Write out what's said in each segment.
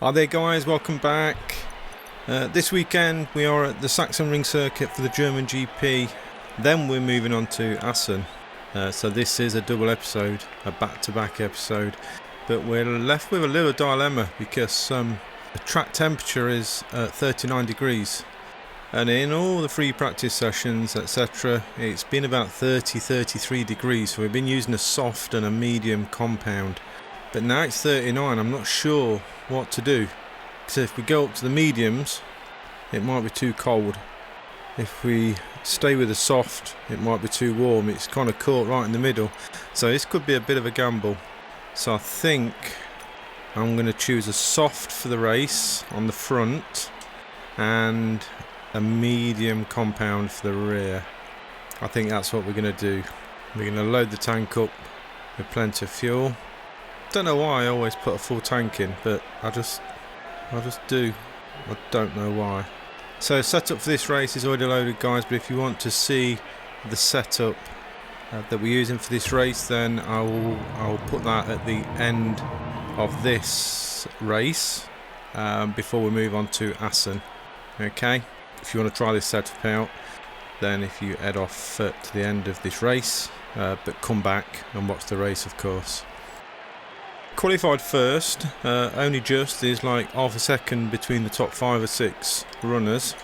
Hi there guys, welcome back. This weekend we are at the SACHSENRING circuit for the German GP, then we're moving on to ASSEN. So this is a double episode, a back-to-back episode, but we're left with a little dilemma because the track temperature is 39 degrees and in all the free practice sessions etc it's been about 30-33 degrees, so we've been using a soft and a medium compound. But now it's 39, I'm not sure what to do. So if we go up to the mediums, it might be too cold. If we stay with the soft, it might be too warm. It's kind of caught right in the middle. So this could be a bit of a gamble. So I think I'm going to choose a soft for the race on the front and a medium compound for the rear. I think that's what we're going to do. We're going to load the tank up with plenty of fuel. Don't know why I always put a full tank in, but I just do. I don't know why. So setup for this race is already loaded guys, but if you want to see the setup that we're using for this race, then I'll put that at the end of this race before we move on to ASSEN. Okay, if you want to try this setup out, then if you head off to the end of this race, but come back and watch the race of course. Qualified first, only just, there's like half a second between the top 5 or 6 runners,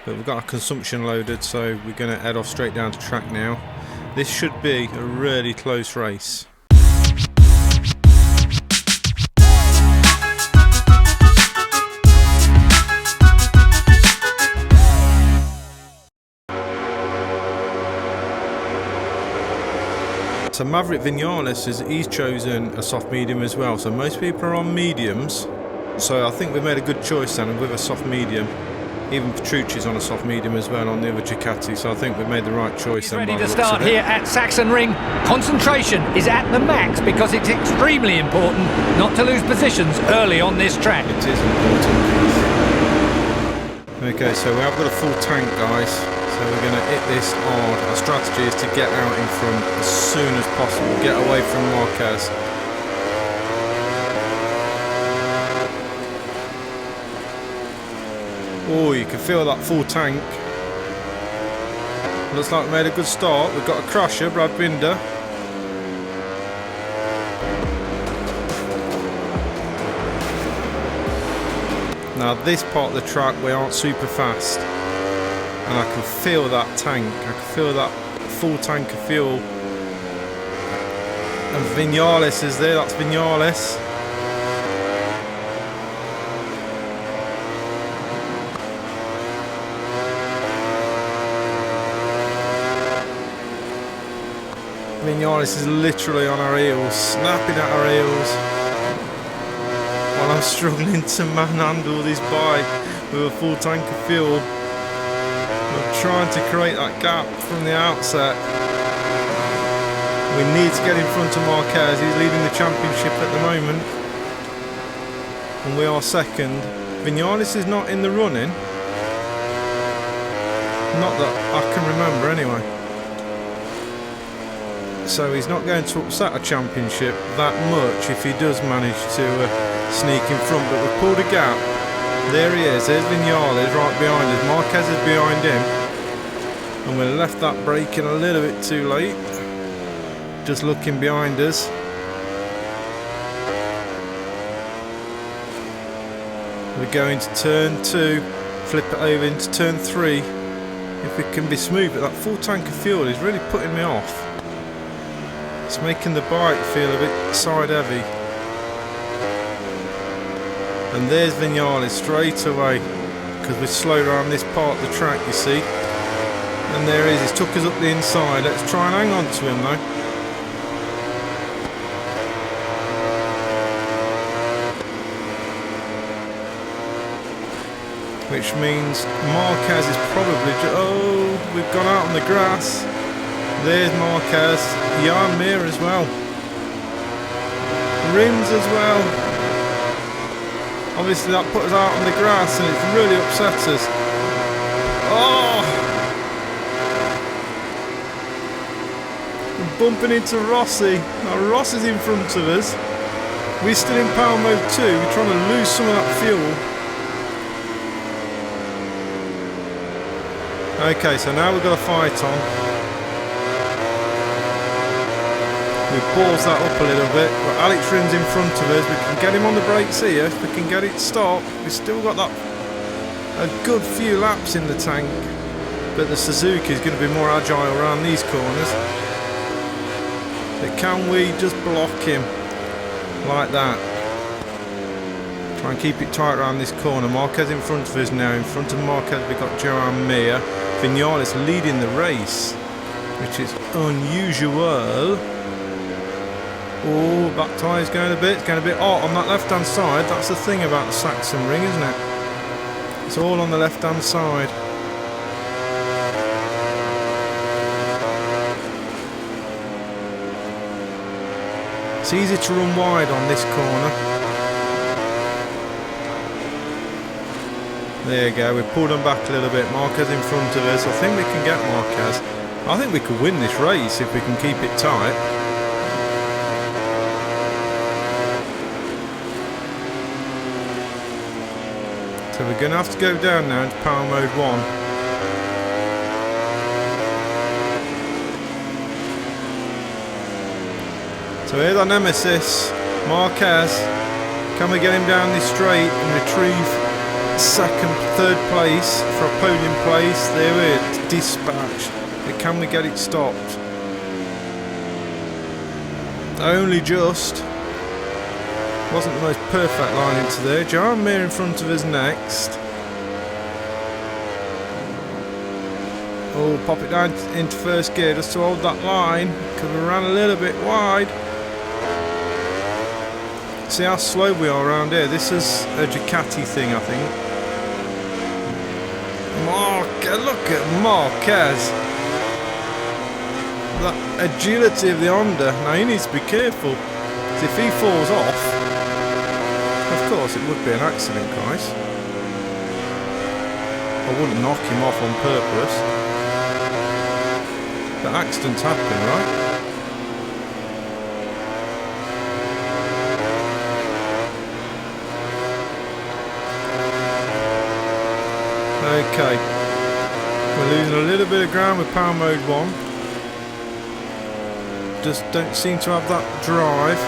but we've got our consumption loaded, so we're going to head off straight down to track now. This should be a really close race. So Maverick Vinales, he's chosen a soft medium as well, so most people are on mediums, so I think we've made a good choice then with a soft medium. Even Petrucci's on a soft medium as well on the other Ducati, so I think we've made the right choice. He's ready to start here at Sachsenring. Concentration is at the max because it's extremely important not to lose positions early on this track. It is important. Okay, so we have got a full tank guys. So we're going to hit this hard. Our strategy is to get out in front as soon as possible, get away from Marquez. Oh, you can feel that full tank. Looks like we made a good start. We've got a crasher, Brad Binder. Now this part of the track we aren't super fast. And I can feel that tank, I can feel that full tank of fuel. And Vinales is there, that's Vinales. Vinales is literally on our heels, snapping at our heels. While I'm struggling to manhandle this bike with a full tank of fuel. Trying to create that gap from the outset. We need to get in front of Marquez. He's leading the championship at the moment and we are second. Vinales is not in the running, not that I can remember anyway, so he's not going to upset a championship that much if he does manage to sneak in front, but we've pulled a gap. There he is, there's Vinales right behind us, Marquez is behind him. And we left that braking a little bit too late. Just looking behind us. We're going to turn 2, flip it over into turn 3. If we can be smooth, but that full tank of fuel is really putting me off. It's making the bike feel a bit side heavy. And there's Vinales straight away, because we're slowed around this part of the track, you see. And there he is, he's took us up the inside. Let's try and hang on to him though. Which means Marquez is probably... oh, we've gone out on the grass. There's Marquez. Jan Mir as well. Rims as well. Obviously that put us out on the grass and it's really upset us. Oh! Bumping into Rossi. Now Rossi's in front of us. We're still in power mode 2, we're trying to lose some of that fuel. Okay, so now we've got a fight on. We balls that up a little bit, but Alex Rin's in front of us. We can get him on the brakes here, if we can get it stopped. We've still got that a good few laps in the tank, but the Suzuki is going to be more agile around these corners. But can we just block him like that? Try and keep it tight around this corner. Marquez in front of us now. In front of Marquez we've got Joan Mir. Vinales leading the race, which is unusual. Oh, back tyre's going a bit. It's going a bit hot on that left hand side. That's the thing about the Sachsenring, isn't it? It's all on the left hand side. It's easy to run wide on this corner. There you go, we pulled them back a little bit. Marquez in front of us. I think we can get Marquez. I think we could win this race if we can keep it tight. So we're going to have to go down now into power mode 1. So here's our nemesis, Marquez. Can we get him down this straight and retrieve third place for a podium place? There it is, dispatched. But can we get it stopped? Only just. Wasn't the most perfect line into there. Joan Mir in front of us next. Oh, pop it down into first gear just to hold that line, because we ran a little bit wide. See how slow we are around here. This is a Ducati thing, I think. Look at Marquez. That agility of the Honda. Now he needs to be careful. If he falls off, of course it would be an accident, guys. I wouldn't knock him off on purpose. But accidents happen, right? Okay, we're losing a little bit of ground with power mode 1. Just don't seem to have that drive.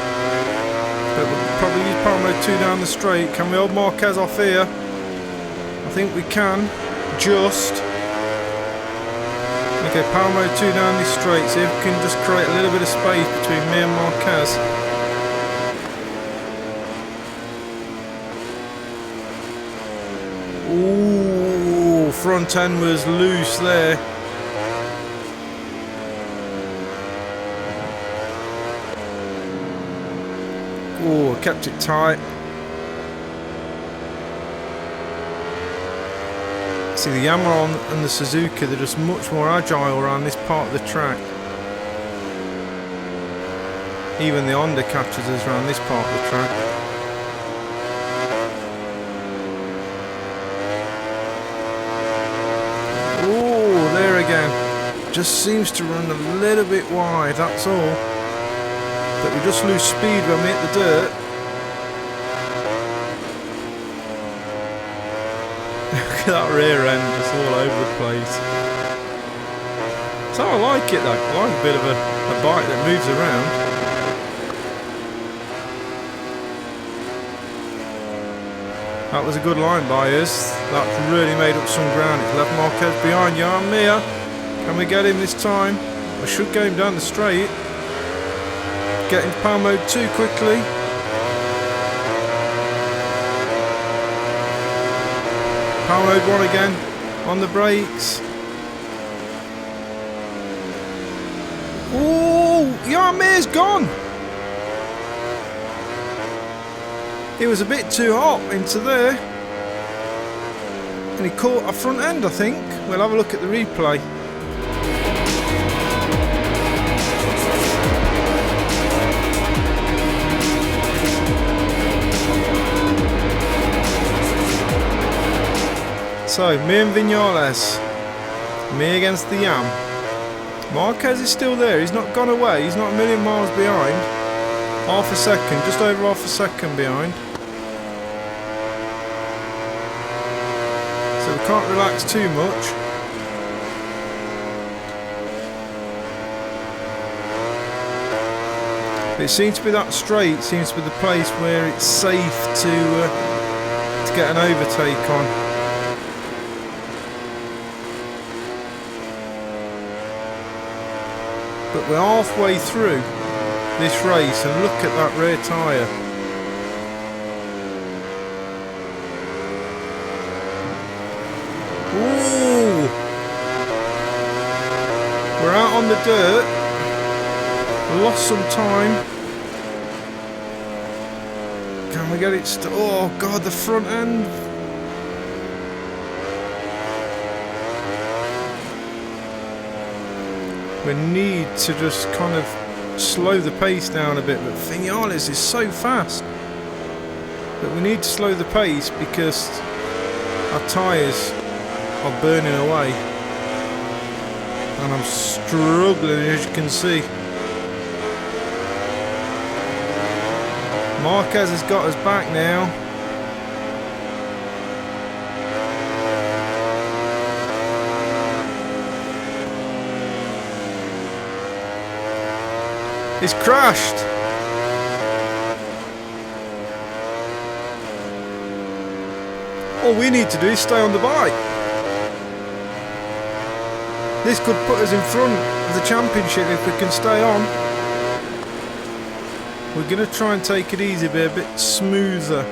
But we'll probably use power mode 2 down the straight. Can we hold Marquez off here? I think we can. Just. Okay, power mode 2 down this straight. See if we can just create a little bit of space between me and Marquez. Ooh, front end was loose there. Ooh, kept it tight. See, the Yamaha and the Suzuki, they're just much more agile around this part of the track. Even the Honda catches us around this part of the track. Again, just seems to run a little bit wide, that's all. But we just lose speed when we hit the dirt. Look at that rear end just all over the place. So I like it though. I like a bit of a bike that moves around. That was a good line by us. That really made up some ground. It's left Marquez behind Joan Mir. Can we get him this time? I should get him down the straight. Get into power mode 2 quickly. Power mode 1 again. On the brakes. Ooh, Joan Mir's gone. He was a bit too hot into there. And he caught a front end, I think. We'll have a look at the replay. So, me and Vinales. Me against the Yam. Marquez is still there. He's not gone away. He's not a million miles behind. Half a second, just over half a second behind. So we can't relax too much. But it seems to be that straight, seems to be the place where it's safe to get an overtake on. But we're halfway through this race and look at that rear tyre. Ooh! We're out on the dirt. Lost some time. Can we get it? Oh God, the front end. We need to just kind of slow the pace down a bit, but Vinales is so fast. But we need to slow the pace because our tyres are burning away. And I'm struggling, as you can see. Marquez has got us back now. He's crashed. All we need to do is stay on the bike. This could put us in front of the championship if we can stay on. We're going to try and take it easy, be a bit smoother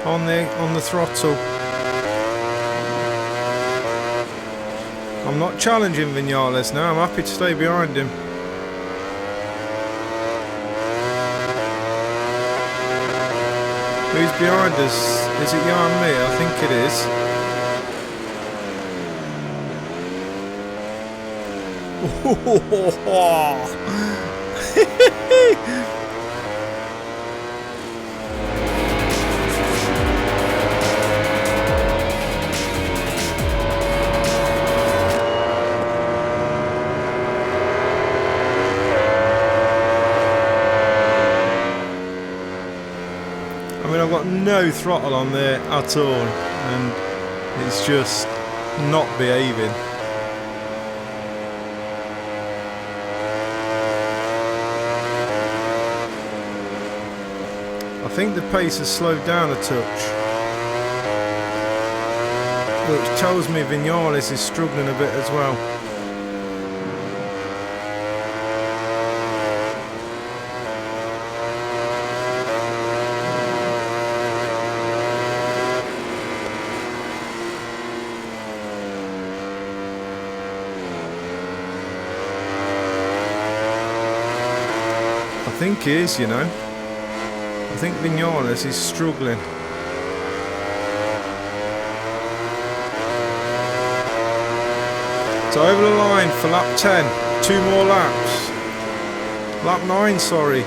on the throttle. I'm not challenging Vinales now, I'm happy to stay behind him. Who's behind us? Is it you and me? I think it is. I've got no throttle on there at all, and it's just not behaving. I think the pace has slowed down a touch, which tells me Vinales is struggling a bit as well. I think he is, you know. I think Vinales is struggling. So over the line for lap 10. 2 more laps. Lap 9, sorry.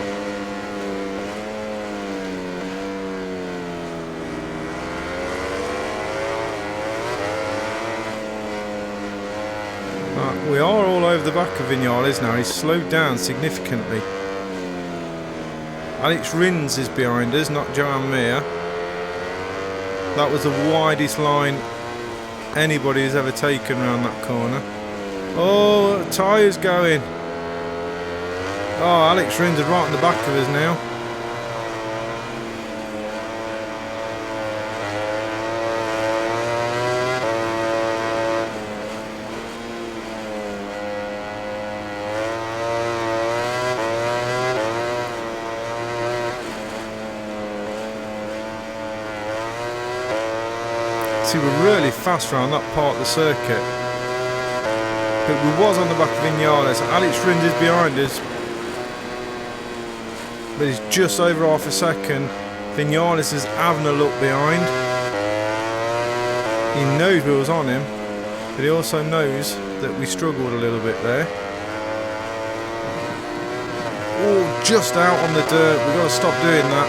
We are all over the back of Vinales now. He's slowed down significantly. Alex Rins is behind us, not Joan Mir. That was the widest line anybody has ever taken around that corner. Oh, the tyre's going. Oh, Alex Rins is right on the back of us now. See, we're really fast around that part of the circuit. But we was on the back of Vinales. Alex Rins is behind us. But he's just over half a second. Vinales is having a look behind. He knows we was on him. But he also knows that we struggled a little bit there. Oh, just out on the dirt. We've got to stop doing that.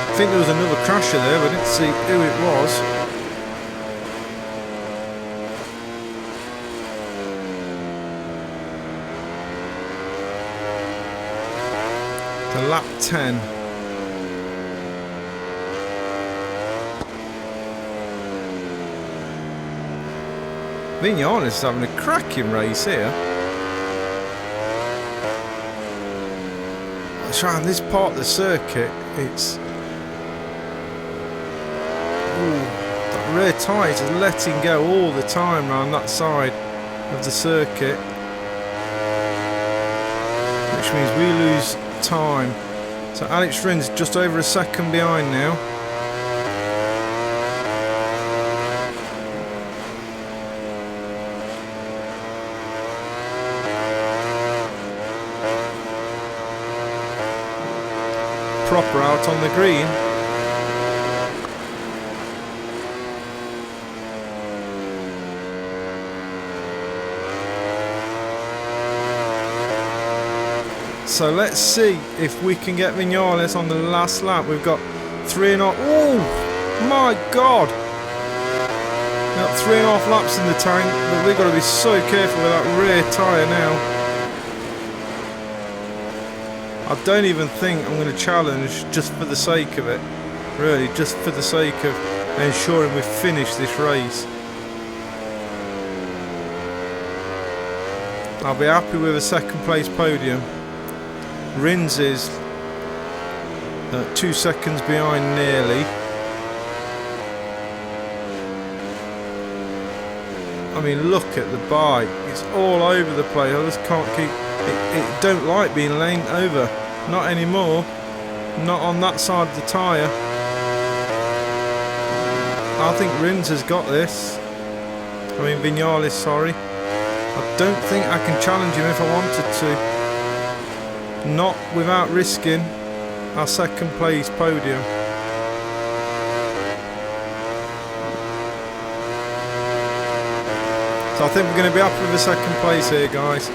I think there was another crasher there, but I didn't see who it was. to lap 10. Vinales is having a cracking race here. Trying this part of the circuit, it's that rear tyre is letting go all the time around that side of the circuit, which means we lose time. So Alex Rins just over a second behind now. Proper out on the green. So let's see if we can get Vinales on the last lap. We've got 3.5. Oh my God! We've got 3.5 laps in the tank, but we've got to be so careful with that rear tyre now. I don't even think I'm going to challenge just for the sake of it. Really, just for the sake of ensuring we finish this race. I'll be happy with a second place podium. Rins is 2 seconds behind nearly. I mean, look at the bike. It's all over the place. I just can't keep... It don't like being laid over. Not anymore. Not on that side of the tyre. I think Rins has got this. I mean Vinales, sorry. I don't think I can challenge him if I wanted to. Not without risking our second place podium. So I think we're going to be up with a second place here, guys.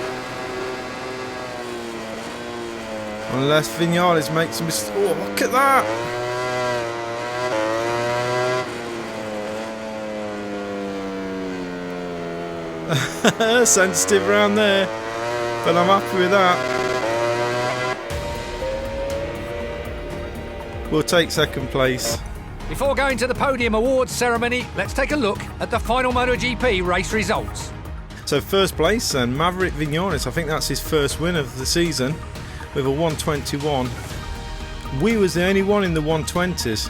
Unless Vinales makes a mistake. Oh, look at that! Sensitive around there, but I'm happy with that. We'll take second place. Before going to the podium awards ceremony, let's take a look at the final MotoGP race results. So first place, and Maverick Vinales, I think that's his first win of the season, with a 121. We was the only one in the 120s,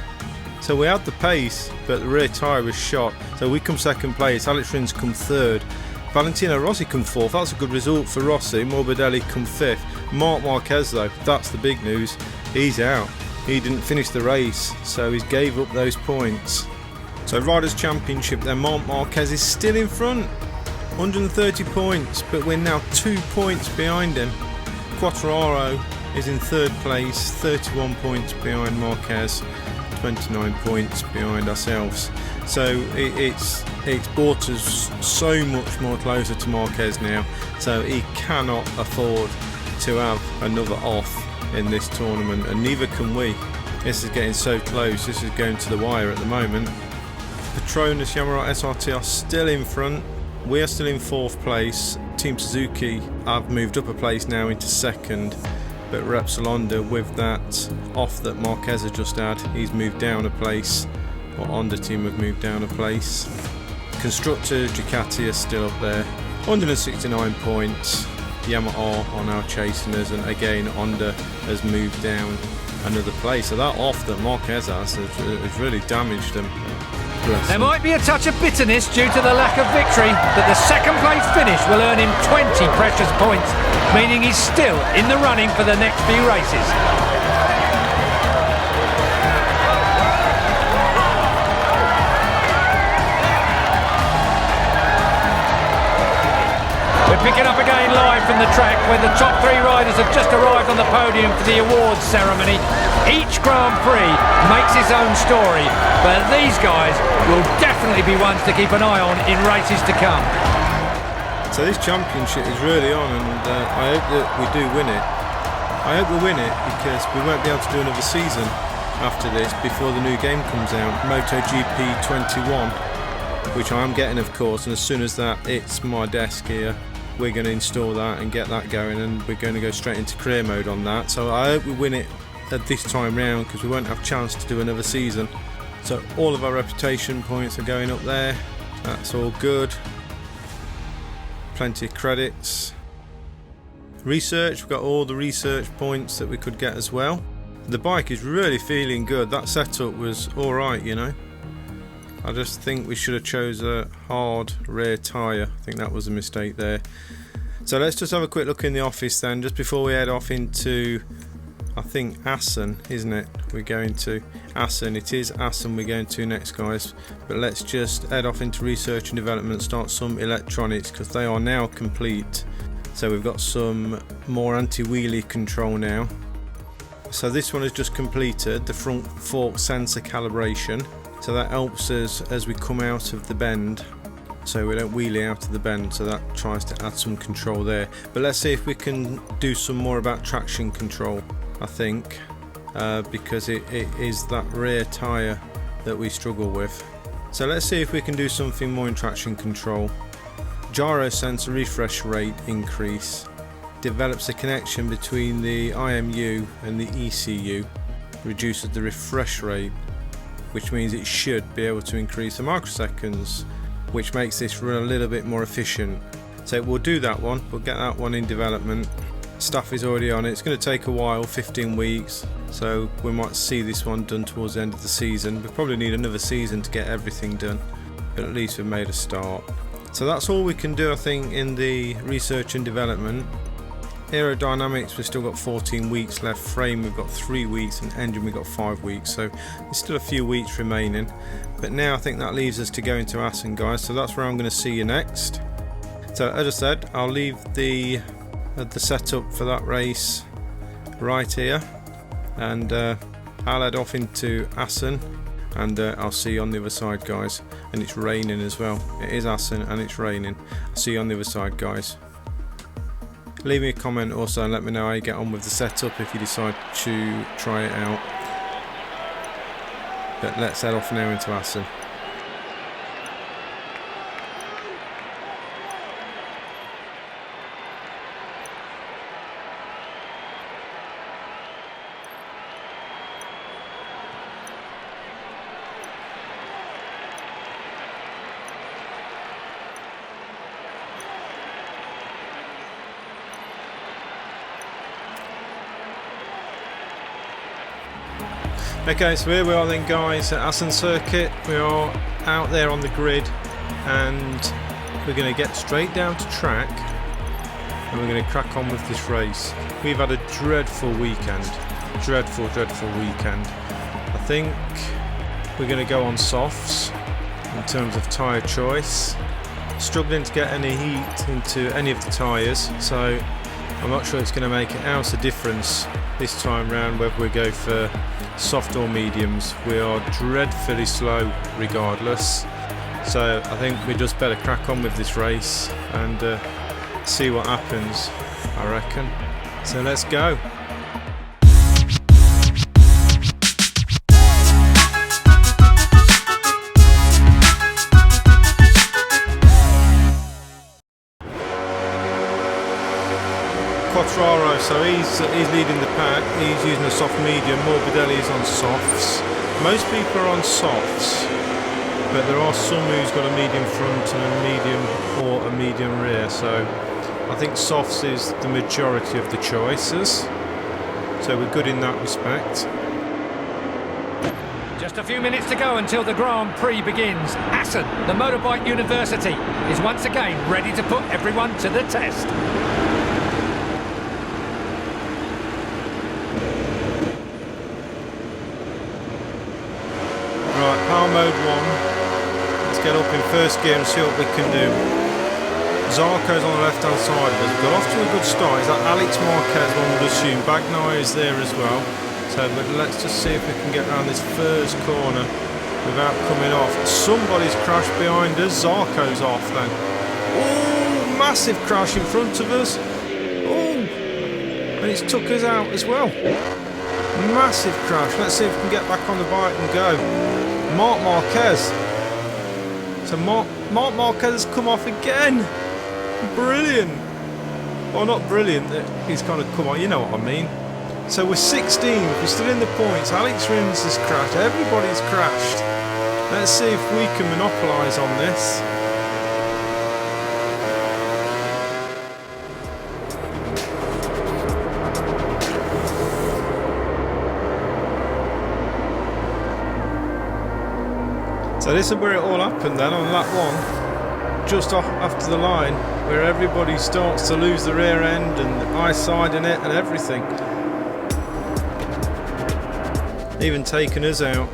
so we had the pace, but the rear tyre was shot. So we come second place, Alex Rins come third, Valentino Rossi come fourth. That's a good result for Rossi. Morbidelli come fifth. Marc Marquez though, that's the big news, he's out. He didn't finish the race, so he gave up those points. So Riders' Championship then, Marc Marquez is still in front, 130 points, but we're now 2 points behind him. Quartararo is in third place, 31 points behind Marquez, 29 points behind ourselves. So it's brought us so much more closer to Marquez now, so he cannot afford to have another off in this tournament, and neither can we. This is getting so close, this is going to the wire at the moment. Petronas Yamaha SRT are still in front, we are still in fourth place. Team Suzuki have moved up a place now into second, but Repsol Honda, with that off that Marquez has just had, he's moved down a place, or Honda team have moved down a place. Constructor Ducati is still up there, 169 points. Yamaha are now chasing us, and again Honda has moved down another place. So that off that Marquez has really damaged him. There might be a touch of bitterness due to the lack of victory, but the second place finish will earn him 20 precious points, meaning he's still in the running for the next few races. We're picking up again live from the track where the top three riders have just arrived on the podium for the awards ceremony. Each Grand Prix makes its own story, but these guys will definitely be ones to keep an eye on in races to come. So this championship is really on, and I hope that we do win it. I hope we win it because we won't be able to do another season after this before the new game comes out, MotoGP 21, which I am getting of course, and as soon as that hits my desk here, we're going to install that and get that going, and we're going to go straight into career mode on that. So I hope we win it at this time round, because we won't have a chance to do another season. So all of our reputation points are going up there. That's all good. Plenty of credits. Research, we've got all the research points that we could get as well. The bike is really feeling good. That setup was alright, you know. I just think we should have chose a hard rear tyre. I think that was a mistake there. So let's just have a quick look in the office then, just before we head off into, I think, ASSEN, isn't it? We're going to ASSEN. It is ASSEN we're going to next, guys. But let's just head off into research and development, start some electronics, because they are now complete. So we've got some more anti-wheelie control now. So this one has just completed the front fork sensor calibration. So that helps us as we come out of the bend, so we don't wheelie out of the bend, so that tries to add some control there. But let's see if we can do some more about traction control, I think, because it is that rear tyre that we struggle with. So let's see if we can do something more in traction control. Gyro sensor refresh rate increase develops a connection between the IMU and the ECU, reduces the refresh rate, which means it should be able to increase the microseconds, which makes this run a little bit more efficient. So we'll do that one, we'll get that one in development. Staff is already on it. It's going to take a while, 15 weeks, so we might see this one done towards the end of the season. We probably need another season to get everything done, but at least we've made a start. So that's all we can do, I think, in the research and development. Aerodynamics, we've still got 14 weeks left. Frame, we've got 3 weeks, and engine, we've got 5 weeks, so there's still a few weeks remaining. But now I think that leaves us to go into ASSEN, guys, so that's where I'm going to see you next. So as I said, I'll leave the setup for that race right here, and I'll head off into ASSEN, and I'll see you on the other side, guys. And it's raining as well. It is ASSEN and it's raining. I'll see you on the other side, guys. Leave me a comment also and let me know how you get on with the setup if you decide to try it out. But let's head off now into ASSEN. Okay, so here we are then, guys, at ASSEN Circuit. We are out there on the grid, and we're going to get straight down to track, and we're going to crack on with this race. We've had a dreadful weekend, dreadful weekend. I think we're going to go on softs in terms of tyre choice. Struggling to get any heat into any of the tyres, so I'm not sure it's going to make an ounce of difference this time round whether we go for soft or mediums. We are dreadfully slow regardless, so I think we just better crack on with this race and see what happens, I reckon. So let's go. Quattraro, so he's leading the pack. He's using a soft medium. Morbidelli is on softs. Most people are on softs, but there are some who's got a medium front and a medium or a medium rear. So I think softs is the majority of the choices. So we're good in that respect. Just a few minutes to go until the Grand Prix begins. ASSEN, the motorbike university, is once again ready to put everyone to the test. Right, power mode 1. Let's get up in first gear and see what we can do. Zarco's on the left hand side of us. Got off to a good start. Is that Alex Marquez, one would assume? Bagnaia is there as well. So but let's just see if we can get around this first corner without coming off. Somebody's crashed behind us. Zarco's off then. Oh, massive crash in front of us. Oh, and it's took us out as well. Massive crash. Let's see if we can get back on the bike and go. Marc Marquez. So Marc Marquez has come off again. Brilliant. Well, not brilliant that he's kind of come on, you know what I mean. So we're 16th, we're still in the points. Alex Rins has crashed, everybody's crashed. Let's see if we can monopolise on this. So this is where it all happened then, on lap 1, just off after the line, where everybody starts to lose the rear end and the eyesight in it and everything. Even taking us out.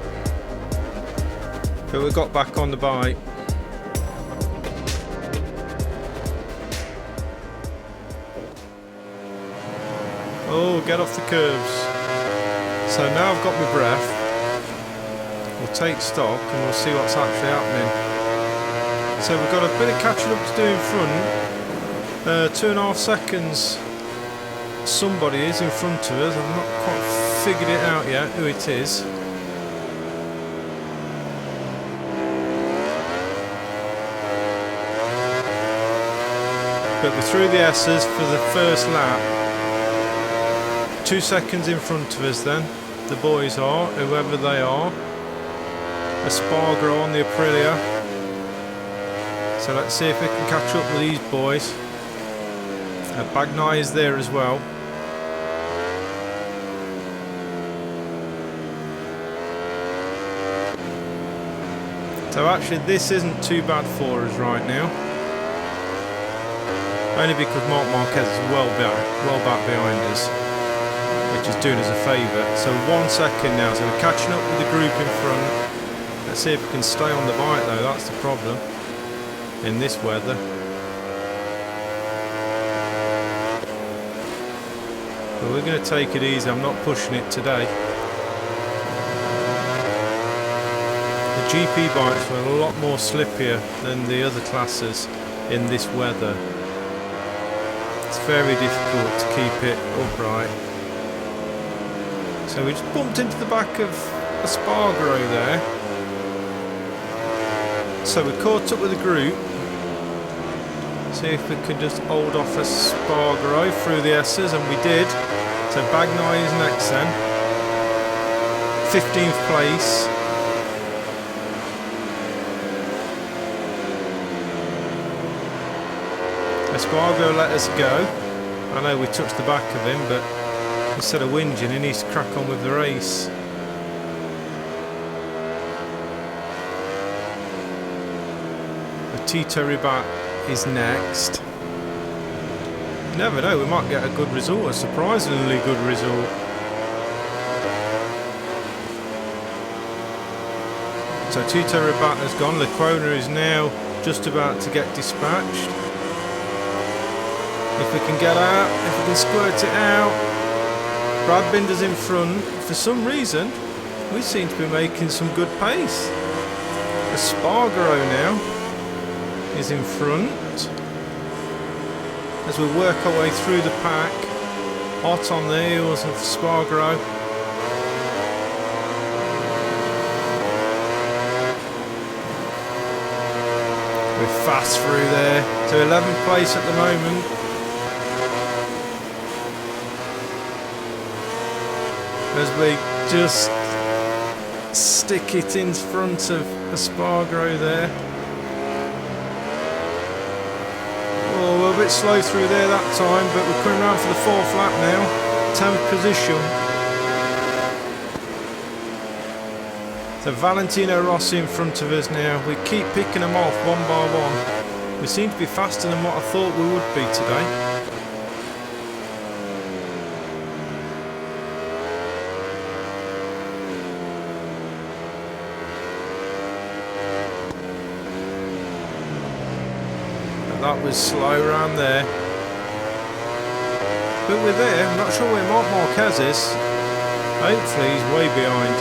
But we got back on the bike. Oh, get off the curbs. So now I've got my breath. We'll take stock and we'll see what's actually happening. So we've got a bit of catching up to do in front. 2.5 seconds. Somebody is in front of us. I've not quite figured it out yet who it is. But we're through the S's for the first lap. 2 seconds in front of us then. The boys are, whoever they are. Espargaro on the Aprilia. So let's see if we can catch up with these boys. Bagnai is there as well. So actually this isn't too bad for us right now. Only because Marquez is well back behind us, which is doing us a favour. So 1 second now, so we're catching up with the group in front. Let's see if we can stay on the bike though, that's the problem in this weather. But we're going to take it easy, I'm not pushing it today. The GP bikes are a lot more slippier than the other classes in this weather. It's very difficult to keep it upright. So we just bumped into the back of Espargaro there. So we caught up with the group. See if we can just hold off Espargaro through the S's, and we did. So Bagnai is next then. 15th place. Espargaro let us go. I know we touched the back of him, but instead of whinging, he needs to crack on with the race. Tito Rabat is next. You never know, we might get a good result, a surprisingly good result. So Tito Rabat has gone, Lecuona is now just about to get dispatched. If we can get out, if we can squirt it out. Brad Binder's in front. For some reason, we seem to be making some good pace. Espargaro now is in front as we work our way through the pack, hot on the heels of Espargaro. We're fast through there to 11th place at the moment. As we just stick it in front of Espargaro there. We're a bit slow through there that time, but we're coming around for the 4th lap now. 10th position. So Valentino Rossi in front of us now. We keep picking them off one by one. We seem to be faster than what I thought we would be today. That was slow around there. But we're there. I'm not sure where Marquez is. Hopefully he's way behind.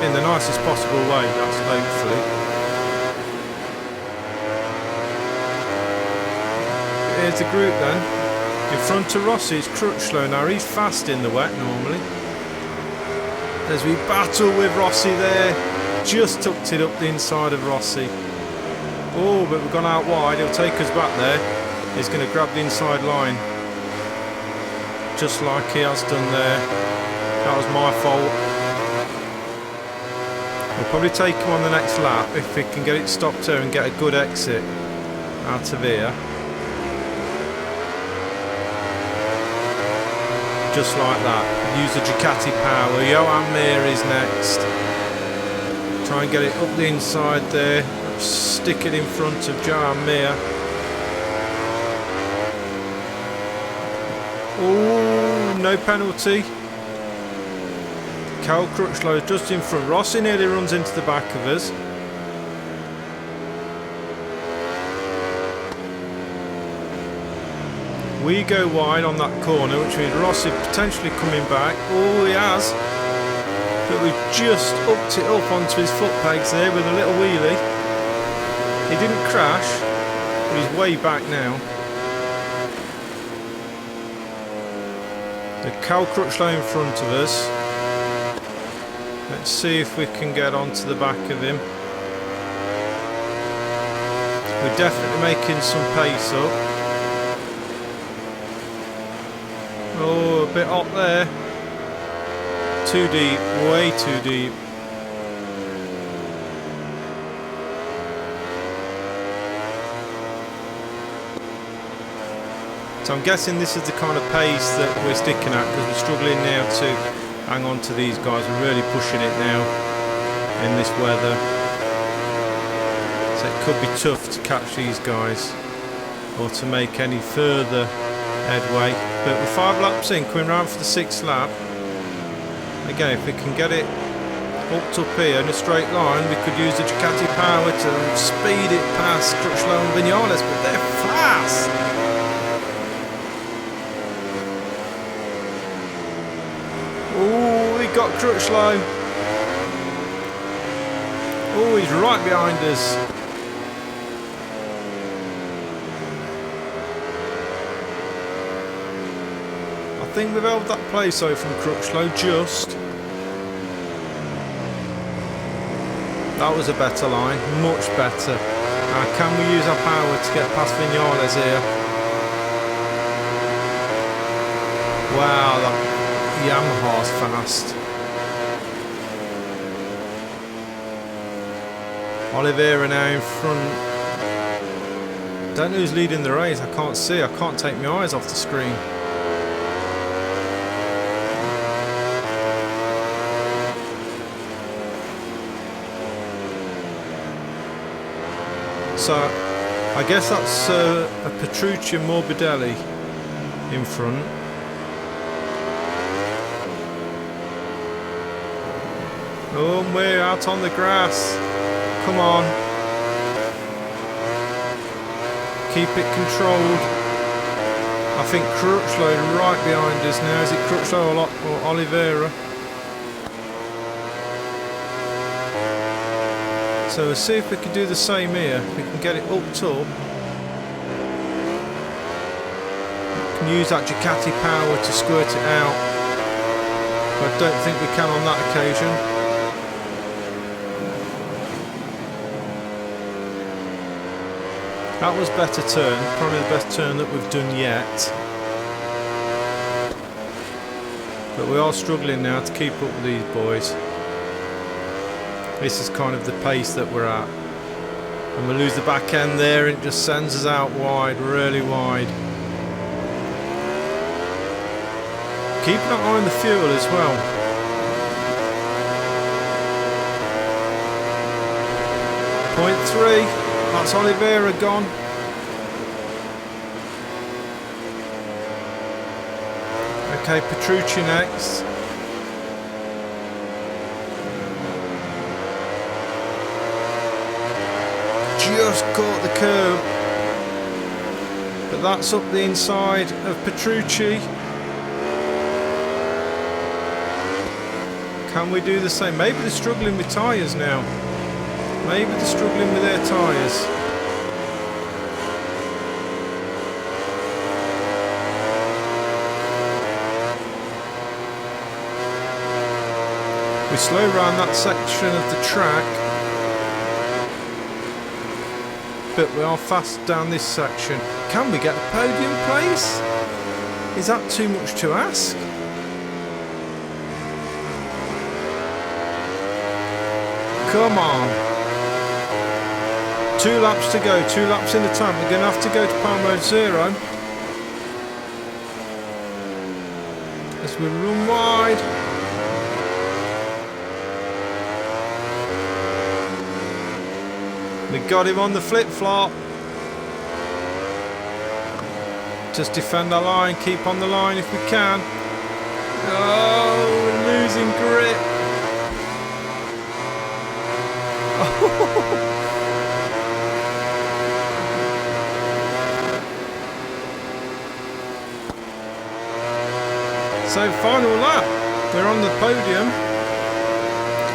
In the nicest possible way, that's hopefully. Here's the group then. In front of Rossi is Crutchlow now. He's fast in the wet normally. As we battle with Rossi there. Just tucked it up the inside of Rossi. Oh, but we've gone out wide. He'll take us back there. He's going to grab the inside line. just like he has done there. That was my fault. We'll probably take him on the next lap if we can get it stopped here and get a good exit out of here. Just like that. Use the Ducati power. Johan Mir is next. Try and get it up the inside there. Stick it in front of Johan Mir. Oh, no penalty. Cal Crutchlow is just in front. Rossi nearly runs into the back of us. We go wide on that corner, which means Rossi potentially coming back. Oh, he has. But we've just upped it up onto his foot pegs there with a little wheelie. He didn't crash, but he's way back now. The Cal Crutchlow in front of us. Let's see if we can get onto the back of him. We're definitely making some pace up. Oh, a bit hot there. Too deep, way too deep. So I'm guessing this is the kind of pace that we're sticking at, because we're struggling now to hang on to these guys. We're really pushing it now in this weather. So it could be tough to catch these guys or to make any further headway. But we're 5 laps in, coming round for the 6th lap. Again, if we can get it hooked up here in a straight line, we could use the Ducati power to speed it past Crutchlow and Viñales, but they're fast! Oh, we got Crutchlow. Oh, he's right behind us. I think we've held that place though from Crutchlow, just. That was a better line, much better. Now can we use our power to get past Viñales here? Wow, that Yamaha's fast. Oliveira now in front. Don't know who's leading the race. I can't see. I can't take my eyes off the screen. So I guess that's a Petrucci and Morbidelli in front. Oh, and we're out on the grass. Come on. Keep it controlled. I think Crutchlow right behind us now. Is it Crutchlow or Oliveira? So we'll see if we can do the same here. We can get it hooked up. We can use that Ducati power to squirt it out. But I don't think we can on that occasion. That was better turn, probably the best turn that we've done yet. But we are struggling now to keep up with these boys. This is kind of the pace that we're at. And we lose the back end there, and it just sends us out wide, really wide. Keeping an eye on the fuel as well. .3. That's Oliveira gone. Okay, Petrucci next. Just caught the curb. But that's up the inside of Petrucci. Can we do the same? Maybe they're struggling with tyres now. Maybe they're struggling with their tyres. We slow round that section of the track, but we are fast down this section. Can we get a podium place? Is that too much to ask? Come on. 2 laps to go, 2 laps in the tank. We're going to have to go to power mode 0. As we run wide. We got him on the flip-flop. Just defend our line, keep on the line if we can. Oh, we're losing grip. So final lap, we're on the podium.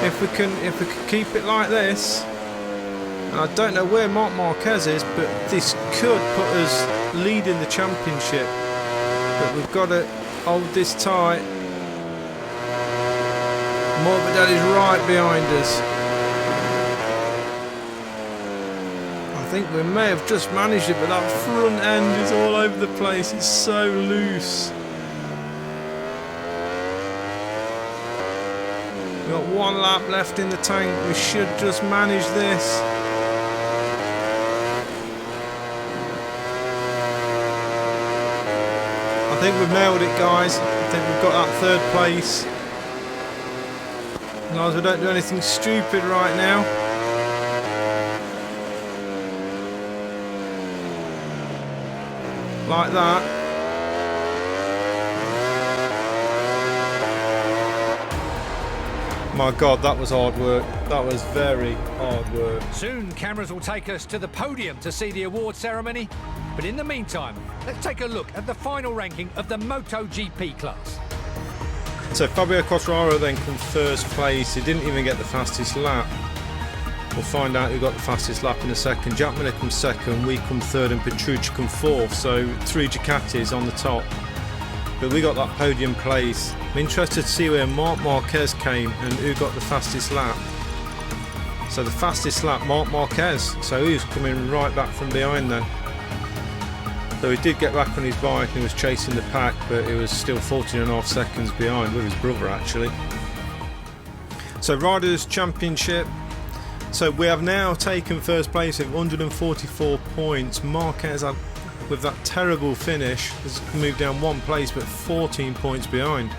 If we can keep it like this, and I don't know where Marquez is, but this could put us leading the championship. But we've got to hold this tight. Morbidelli's right behind us. I think we may have just managed it, but that front end is all over the place. It's so loose. We've got 1 lap left in the tank. We should just manage this. I think we've nailed it, guys. I think we've got that 3rd place. As long as we don't do anything stupid right now. Like that. My God, that was hard work. That was very hard work. Soon cameras will take us to the podium to see the award ceremony. But in the meantime, let's take a look at the final ranking of the MotoGP class. So Fabio Quartararo then comes 1st place. He didn't even get the fastest lap. We'll find out who got the fastest lap in a second. Jack Miller comes 2nd, we come 3rd, and Petrucci come 4th. So 3 Ducatis on the top. But we got that podium place. I'm interested to see where Marquez came and who got the fastest lap. So the fastest lap, Marquez. So he was coming right back from behind then. So he did get back on his bike and he was chasing the pack, but he was still 14.5 seconds behind with his brother actually. So Riders' Championship. So we have now taken 1st place with 144 points. Marquez, with that terrible finish, has moved down 1 place but 14 points behind.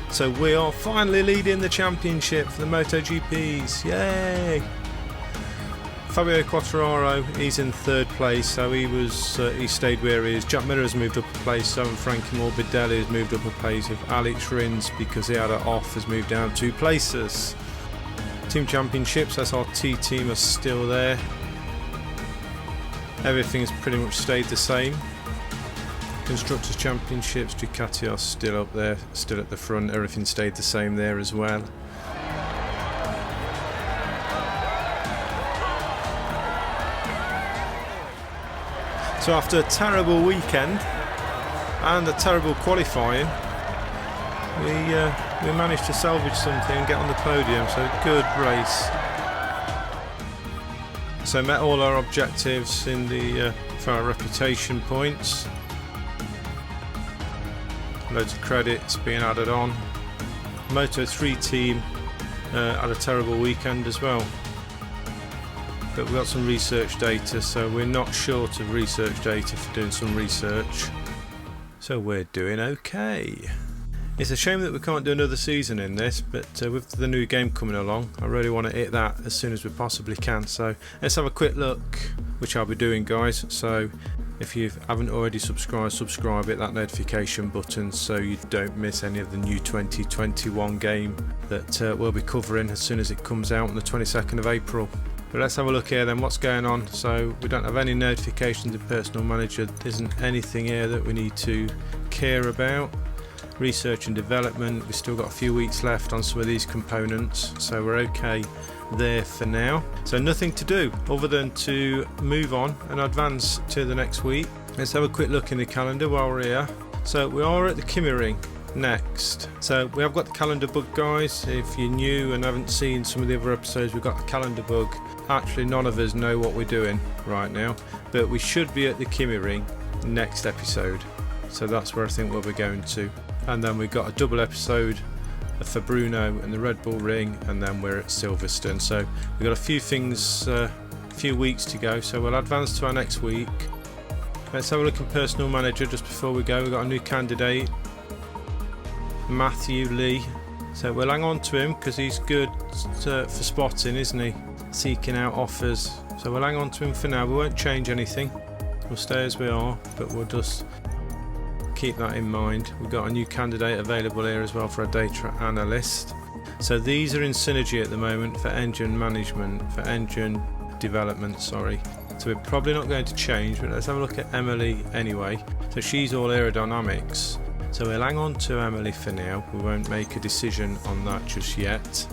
So we are finally leading the championship for the MotoGPs. Yay! Fabio Quartararo, he's in 3rd place, so he stayed where he is. Jack Miller has moved up a place, so Frankie Morbidelli has moved up a place. With Alex Rins, because he had it off, has moved down 2 places. Team Championships, SRT team are still there. Everything has pretty much stayed the same. Constructors Championships, Ducati are still up there, still at the front. Everything stayed the same there as well. So after a terrible weekend and a terrible qualifying, we managed to salvage something and get on the podium, so good race. So met all our objectives in the for our reputation points. Loads of credits being added on. Moto3 team had a terrible weekend as well. But we've got some research data, so we're not short of research data for doing some research. So we're doing okay. It's a shame that we can't do another season in this, but with the new game coming along, I really want to hit that as soon as we possibly can. So let's have a quick look, which I'll be doing, guys. So if you haven't already subscribed, subscribe, hit that notification button so you don't miss any of the new 2021 game that we'll be covering as soon as it comes out on the 22nd of April. But let's have a look here then, what's going on. So we don't have any notifications in Personal Manager. There isn't anything here that we need to care about. Research and development, we've still got a few weeks left on some of these components, so we're okay there for now. So nothing to do other than to move on and advance to the next week. Let's have a quick look in the calendar while we're here. So we are at the Kimi Ring next. So we have got the calendar bug, guys. If you're new and haven't seen some of the other episodes, we've got the calendar bug. Actually, none of us know what we're doing right now, but we should be at the Kimi Ring next episode. so that's where I think we'll be going to. And then we've got a double episode for Bruno and the Red Bull Ring, and then we're at Silverstone. So we've got a few things, a few weeks to go, so we'll advance to our next week. Let's have a look at personal manager just before we go. We've got a new candidate, Matthew Lee. So we'll hang on to him because he's good for spotting, isn't he? Seeking out offers. So we'll hang on to him for now. We won't change anything. We'll stay as we are, but we'll just keep that in mind. We've got a new candidate available here as well for a data analyst. So these are in synergy at the moment for engine management, for engine development, sorry. So we're probably not going to change, but let's have a look at Emily anyway. So she's all aerodynamics. So we'll hang on to Emily for now. We won't make a decision on that just yet.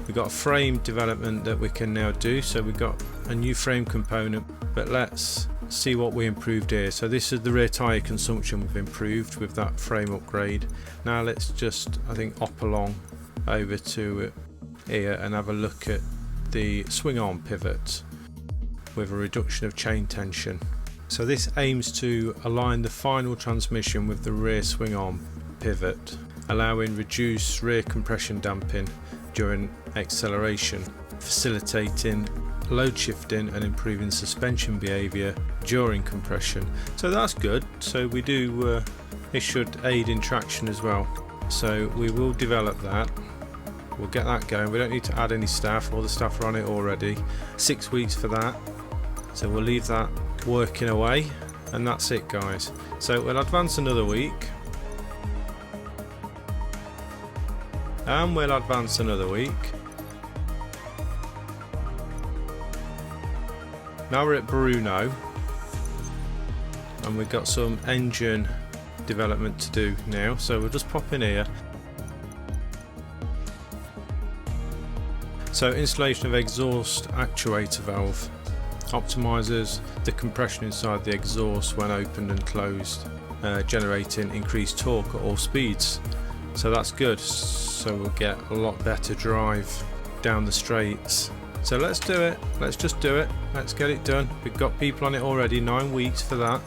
We've got a frame development that we can now do. So we've got a new frame component, but let's see what we improved here. So this is the rear tyre consumption we've improved with that frame upgrade. Now let's just, I think, hop along over to here and have a look at the swing arm pivot with a reduction of chain tension. So this aims to align the final transmission with the rear swing arm pivot, allowing reduced rear compression damping during acceleration, facilitating load shifting and improving suspension behaviour during compression. So that's good. So we do, it should aid in traction as well. So we will develop that. We'll get that going. We don't need to add any staff. All the staff are on it already. 6 weeks for that. So we'll leave that working away, and that's it, guys. So we'll advance another week, and we'll advance another week. Now we're at Bruno, and we've got some engine development to do now, so we'll just pop in here. So installation of exhaust actuator valve optimizes the compression inside the exhaust when opened and closed, generating increased torque at all speeds. So that's good. So we'll get a lot better drive down the straights. So let's do it. Let's just do it. Let's get it done. We've got people on it already, 9 weeks for that.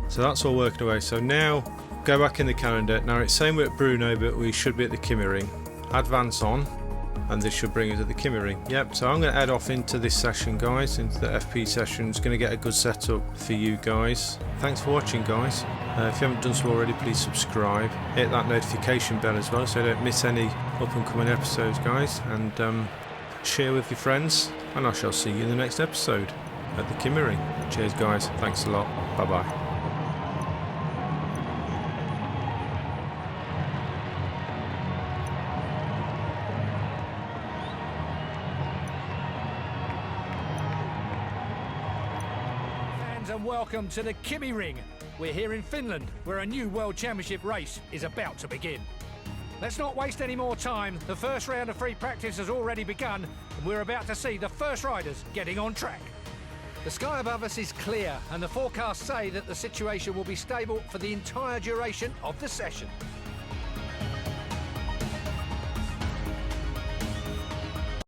So that's all working away. So now go back in the calendar. Now it's saying we're at Bruno, but we should be at the Kimi Ring. Advance on, and this should bring us at the Kimi Ring. Yep, so I'm going to head off into this session, guys, into the FP session. It's going to get a good setup for you guys. Thanks for watching, guys. If you haven't done so already, please subscribe. Hit that notification bell as well so you don't miss any up and coming episodes, guys. And share with your friends. And I shall see you in the next episode at the Kimi Ring. Cheers, guys. Thanks a lot. Bye-bye. And welcome to the Kimi Ring. We're here in Finland, where a new World Championship race is about to begin. Let's not waste any more time. The first round of free practice has already begun, and we're about to see the first riders getting on track. The sky above us is clear, and the forecasts say that the situation will be stable for the entire duration of the session.